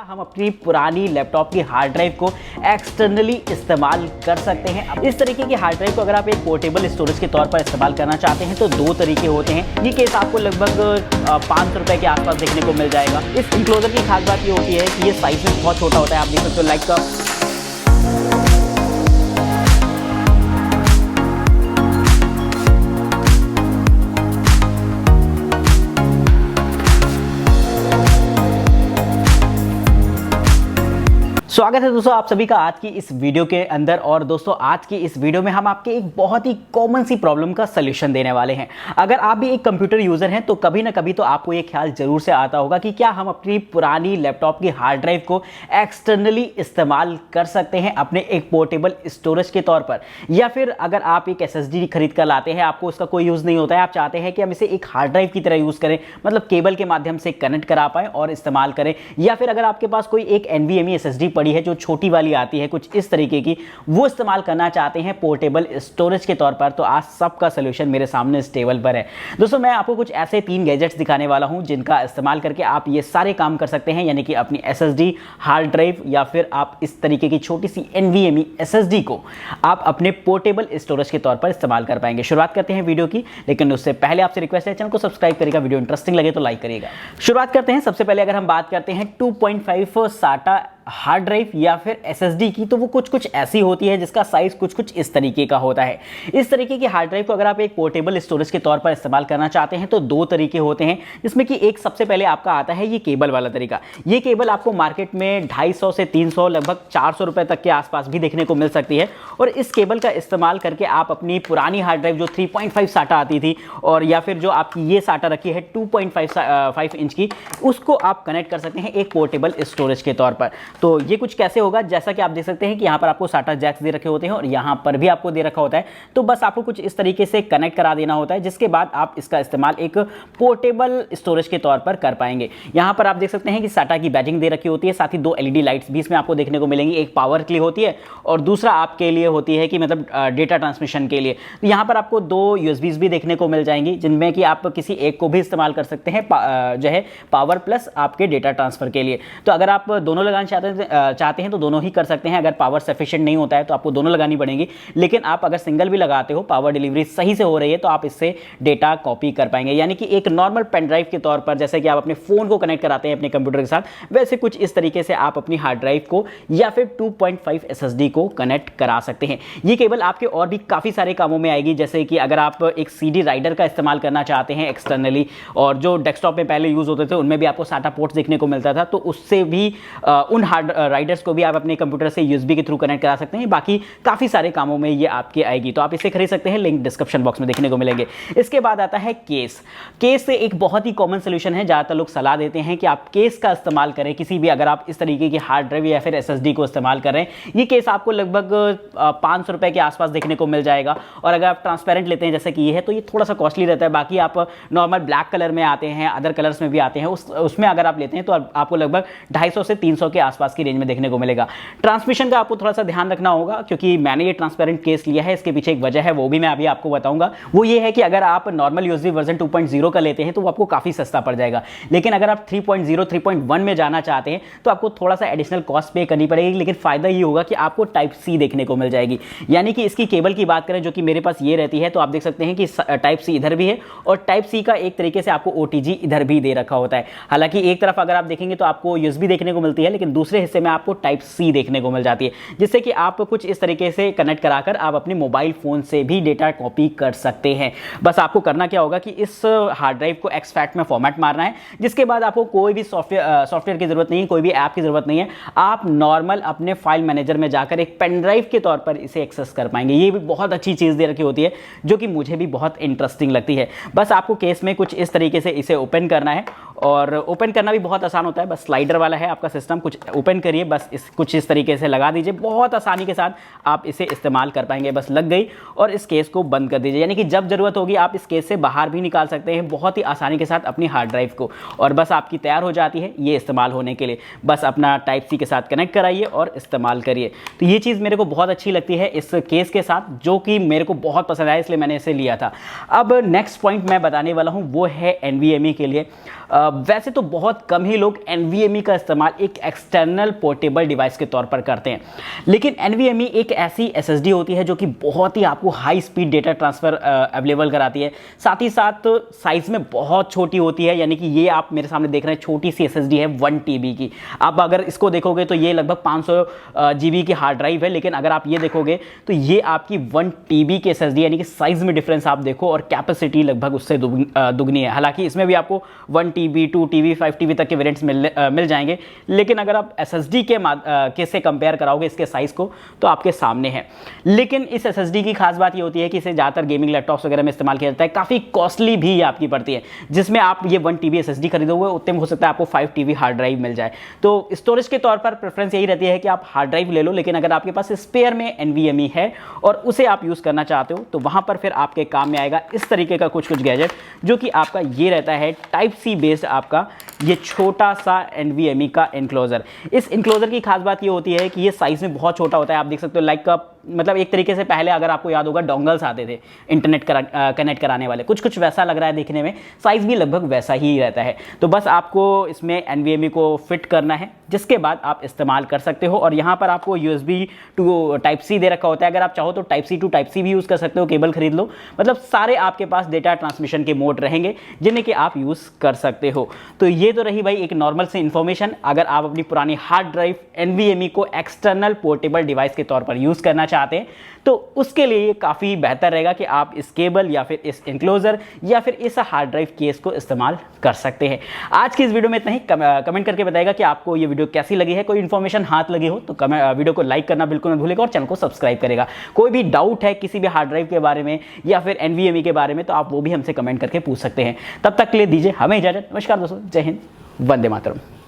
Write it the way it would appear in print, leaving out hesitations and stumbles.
हम अपनी पुरानी लैपटॉप की हार्ड ड्राइव को एक्सटर्नली इस्तेमाल कर सकते हैं। इस तरीके की हार्ड ड्राइव को अगर आप एक पोर्टेबल स्टोरेज के तौर पर इस्तेमाल करना चाहते हैं तो दो तरीके होते हैं। ये केस आपको लगभग 500 रुपए के आसपास देखने को मिल जाएगा। इस इंक्लोजर की खास बात ये होती है कि ये साइज में बहुत छोटा होता है। आप देख सकते हो लाइक स्वागत है दोस्तों आप सभी का आज की इस वीडियो के अंदर। और दोस्तों आज की इस वीडियो में हम आपके एक बहुत ही कॉमन सी प्रॉब्लम का सलूशन देने वाले हैं। अगर आप भी एक कंप्यूटर यूजर हैं तो कभी ना कभी तो आपको ये ख्याल जरूर से आता होगा कि क्या हम अपनी पुरानी लैपटॉप की हार्ड ड्राइव को एक्सटर्नली इस्तेमाल कर सकते हैं अपने एक पोर्टेबल स्टोरेज के तौर पर, या फिर अगर आप एक SSD खरीद कर लाते हैं, आपको उसका कोई यूज नहीं होता है, आप चाहते हैं कि हम इसे एक हार्ड ड्राइव की तरह यूज करें, मतलब केबल के माध्यम से कनेक्ट करा पाए और इस्तेमाल करें। या फिर अगर आपके पास कोई एक NVMe SSD पड़ी है जो छोटी वाली आती है कुछ इस तरीके की, वो इस्तेमाल करना चाहते हैं पोर्टेबल स्टोरेज के तौर पर, तो आज सबका सलूशन मेरे सामने इस टेबल पर है। दोस्तों मैं आपको कुछ ऐसे 3 गैजेट्स दिखाने वाला हूं जिनका इस्तेमाल करके आप ये सारे काम कर सकते हैं, यानी कि अपनी SSD हार्ड ड्राइव या फिर आप इस तरीके की छोटी सी NVMe SSD को आप अपने पोर्टेबल स्टोरेज के तौर पर इस्तेमाल कर पाएंगे। शुरुआत करते हैं वीडियो की, लेकिन उससे पहले आपसे रिक्वेस्ट है चैनल को सब्सक्राइब करिएगा, वीडियो इंटरेस्टिंग लगे तो लाइक करिएगा। शुरुआत करते हैं। सबसे पहले अगर हम बात करते हैं 2.5 SATA हार्ड ड्राइव या फिर SSD की, तो वो कुछ ऐसी होती है जिसका साइज कुछ इस तरीके का होता है। इस तरीके की हार्ड ड्राइव को अगर आप एक पोर्टेबल स्टोरेज के तौर पर इस्तेमाल करना चाहते हैं तो दो तरीके होते हैं, जिसमें कि एक सबसे पहले आपका आता है ये केबल वाला तरीका। ये केबल आपको मार्केट में 250 से 300 लगभग 400 रुपए तक के आसपास भी देखने को मिल सकती है। और इस केबल का इस्तेमाल करके आप अपनी पुरानी हार्ड ड्राइव जो 3.5 SATA आती थी, और या फिर जो आपकी ये SATA रखी है 2.5 इंच की, उसको आप कनेक्ट कर सकते हैं एक पोर्टेबल स्टोरेज के तौर पर। तो ये कुछ कैसे होगा, जैसा कि आप देख सकते हैं कि यहाँ पर आपको SATA जैक्स दे रखे होते हैं और यहाँ पर भी आपको दे रखा होता है। तो बस आपको कुछ इस तरीके से कनेक्ट करा देना होता है, जिसके बाद आप इसका इस्तेमाल एक पोर्टेबल स्टोरेज के तौर पर कर पाएंगे। यहाँ पर आप देख सकते हैं कि SATA की बैजिंग दे रखी होती है, साथ ही 2 LED लाइट्स भी इसमें आपको देखने को मिलेंगी। एक पावर के लिए होती है और दूसरा आपके लिए होती है कि मतलब डेटा ट्रांसमिशन के लिए। तो यहाँ पर आपको 2 USBs भी देखने को मिल जाएंगी, जिनमें कि आप किसी एक को भी इस्तेमाल कर सकते हैं जो है पावर प्लस आपके डेटा ट्रांसफर के लिए। तो अगर आप दोनों लगाना चाहते हैं तो दोनों ही कर सकते हैं। अगर पावर सफिशिएंट नहीं होता है तो आपको दोनों लगानी पड़ेंगी, लेकिन आप अगर सिंगल भी लगाते हो, पावर डिलीवरी सही से हो रही है, तो आप इससे डेटा कॉपी कर पाएंगे। यानी कि एक नॉर्मल पेन ड्राइव के तौर पर, जैसे कि आप अपने फोन को कनेक्ट कराते हैं अपने कंप्यूटर के साथ, वैसे कुछ इस तरीके से आप अपनी हार्ड ड्राइव को या फिर 2.5 SSD को कनेक्ट करा सकते हैं। ये केबल आपके और भी काफी सारे कामों में आएगी, जैसे कि अगर आप एक CD राइडर का इस्तेमाल करना चाहते हैं एक्सटर्नली, और जो डेस्कटॉप में पहले यूज होते थे उनमें भी आपको SATA पोर्ट्स देखने को मिलता था, तो उससे भी उन हार्ड राइडर्स को भी आप अपने कंप्यूटर से USB के थ्रू कनेक्ट करा सकते हैं। बाकी काफी सारे कामों में ये आपके आएगी, तो आप इसे खरीद सकते हैं, लिंक डिस्क्रिप्शन बॉक्स में देखने को मिलेंगे। इसके बाद आता है केस। केस से एक बहुत ही कॉमन सोल्यूशन है। ज्यादातर लोग सलाह देते हैं कि आप केस का इस्तेमाल करें किसी भी, अगर आप इस तरीके की हार्ड ड्राइव या फिर SSD को इस्तेमाल कर रहे हैं। ये केस आपको लगभग 500 रुपए के आसपास देखने को मिल जाएगा। और अगर आप ट्रांसपेरेंट लेते हैं जैसे कि ये है, तो ये थोड़ा सा कॉस्टली रहता है। बाकी आप नॉर्मल ब्लैक कलर में आते हैं, अदर कलर्स में भी आते हैं, उसमें अगर आप लेते हैं तो आपको लगभग 250 से 300 के आसपास की रेंज में देखने को मिलेगा। ट्रांसमिशन का आपको थोड़ा सा ध्यान रखना होगा, क्योंकि मैंने ये ट्रांसपेरेंट केस लिया है। इसके पीछे एक वजह है, वो भी मैं अभी आपको बताऊंगा। वो ये है कि अगर आप नॉर्मल USB वर्जन 2.0 का लेते हैं तो वो आपको काफी सस्ता पड़ जाएगा, लेकिन अगर आप 3.0 3.1 में जाना चाहते हैं तो आपको थोड़ा सा एडिशनल कॉस्ट पे करनी पड़ेगी। लेकिन फायदा ये होगा कि आपको Type-C देखने को मिल जाएगी। यानी कि इसकी केबल की बात करें जो कि मेरे पास ये रहती है, तो आप देख सकते हैं कि Type-C इधर भी है और Type-C का एक तरीके से आपको OTG इधर भी दे रखा होता है। हालांकि एक तरफ अगर आप देखेंगे तो आपको USB देखने को मिलती है, लेकिन दूसरे हिस्से में आपको Type-C देखने को मिल जाती है, जिससे कि आप कुछ इस तरीके से कनेक्ट कराकर आप अपने मोबाइल फोन से भी डेटा कॉपी कर सकते हैं। बस आपको करना क्या होगा कि इस हार्ड ड्राइव को एक्सफैट में फॉर्मेट मारना है, जिसके बाद आपको कोई भी सॉफ्टवेयर की जरूरत नहीं है, कोई भी ऐप की जरूरत नहीं है। आप नॉर्मल अपने फाइल मैनेजर में जाकर एक पेन ड्राइव के तौर पर इसे एक्सेस कर पाएंगे। ये भी बहुत अच्छी चीज दे रखी होती है, जो कि मुझे भी बहुत इंटरेस्टिंग लगती है। बस आपको केस में कुछ इस तरीके से इसे ओपन करना है, और ओपन करना भी बहुत आसान होता है। बस स्लाइडर वाला है आपका सिस्टम, कुछ ओपन करिए, बस कुछ इस तरीके से लगा दीजिए। बहुत आसानी के साथ आप इसे इस्तेमाल कर पाएंगे। बस लग गई और इस केस को बंद कर दीजिए, यानी कि जब जरूरत होगी आप इस केस से बाहर भी निकाल सकते हैं बहुत ही आसानी के साथ अपनी हार्ड ड्राइव को, और बस आपकी तैयार हो जाती है ये इस्तेमाल होने के लिए। बस अपना Type-C के साथ कनेक्ट कराइए और इस्तेमाल करिए। तो ये चीज़ मेरे को बहुत अच्छी लगती है इस केस के साथ, जो कि मेरे को बहुत पसंद आया, इसलिए मैंने इसे लिया था। अब नेक्स्ट पॉइंट मैं बताने वाला हूँ वो है NVMe के लिए। वैसे तो बहुत कम ही लोग NVMe का इस्तेमाल एक एक्सटर्नल पोर्टेबल डिवाइस के तौर पर करते हैं, लेकिन NVMe एक ऐसी SSD होती है जो कि बहुत ही आपको high speed data transfer available कराती है। साथ ही साथ साइज़ में बहुत छोटी होती है, यानी कि ये आप मेरे सामने देख रहे हैं छोटी सी SSD है 1 TB की। आप अगर इसको देखोगे तो ये लगभग 500 GB की हार्ड ड्राइव है, लेकिन अगर आप ये देखोगे तो ये आपकी 1 TB की SSD, यानी कि साइज़ में डिफरेंस आप देखो, और कैपेसिटी लगभग उससे दुगनी है। हालांकि इसमें भी आपको 1 TB 2 TB 5 TB तक के वेरिएंट्स मिल जाएंगे, लेकिन अगर आप SSD के से कंपेयर कराओगे इसके साइज़ को तो आपके सामने है। लेकिन इस SSD की खास बात ये होती है कि इसे ज़्यादातर गेमिंग लैपटॉप्स वगैरह में इस्तेमाल किया जाता है। काफ़ी कॉस्टली भी आपकी पड़ती है, जिसमें आप ये 1 TB SSD खरीदोगे उतने में हो सकता है आपको 5 TB हार्ड ड्राइव मिल जाए। तो स्टोरेज के तौर पर प्रेफरेंस यही रहती है कि आप हार्ड ड्राइव ले लो, लेकिन अगर आपके पास स्पेयर में NVMe है और उसे आप यूज़ करना चाहते हो तो वहाँ पर फिर आपके काम में आएगा इस तरीके का कुछ गैजेट, जो कि आपका ये रहता है Type-C बेस्ड आपका ये छोटा सा NVMe का इनक्लोजर। इस इनक्लोजर की खास बात ये होती है कि ये साइज़ में बहुत छोटा होता है। आप देख सकते हो लाइक मतलब एक तरीके से पहले अगर आपको याद होगा डोंगल्स आते थे इंटरनेट कनेक्ट कराने वाले, कुछ वैसा लग रहा है देखने में, साइज़ भी लगभग वैसा ही रहता है। तो बस आपको इसमें NVMe को फिट करना है, जिसके बाद आप इस्तेमाल कर सकते हो। और यहाँ पर आपको USB टू Type-C दे रखा होता है। अगर आप चाहो तो Type-C टू Type-C भी यूज़ कर सकते हो, केबल खरीद लो। मतलब सारे आपके पास डेटा ट्रांसमिशन के मोड रहेंगे जिन्हें कि आप यूज़ कर सकते हो। तो ये तो रही भाई एक नॉर्मल सी इन्फॉर्मेशन। अगर आप अपनी पुरानी हार्ड ड्राइव NVMe को एक्सटर्नल पोर्टेबल डिवाइस के तौर पर यूज़ करना चाहते हैं तो उसके लिए ये काफ़ी बेहतर रहेगा कि आप इस केबल या फिर इस इनक्लोजर या फिर इस हार्ड ड्राइव केस को इस्तेमाल कर सकते हैं। आज की इस वीडियो में इतना ही। कमेंट करके बताएगा कि आपको ये वीडियो कैसी लगी है। कोई इन्फॉर्मेशन हाथ लगी हो तो वीडियो को लाइक करना बिल्कुल मत भूलिएगा और चैनल को सब्सक्राइब करेगा। कोई भी डाउट है किसी भी हार्ड ड्राइव के बारे में या फिर NVMe के बारे में तो आप वो भी हमसे कमेंट करके पूछ सकते हैं। तब तक के लिए दीजिए हमें इजाजत। नमस्कार दोस्तों, जय हिंद, वंदे मातरम।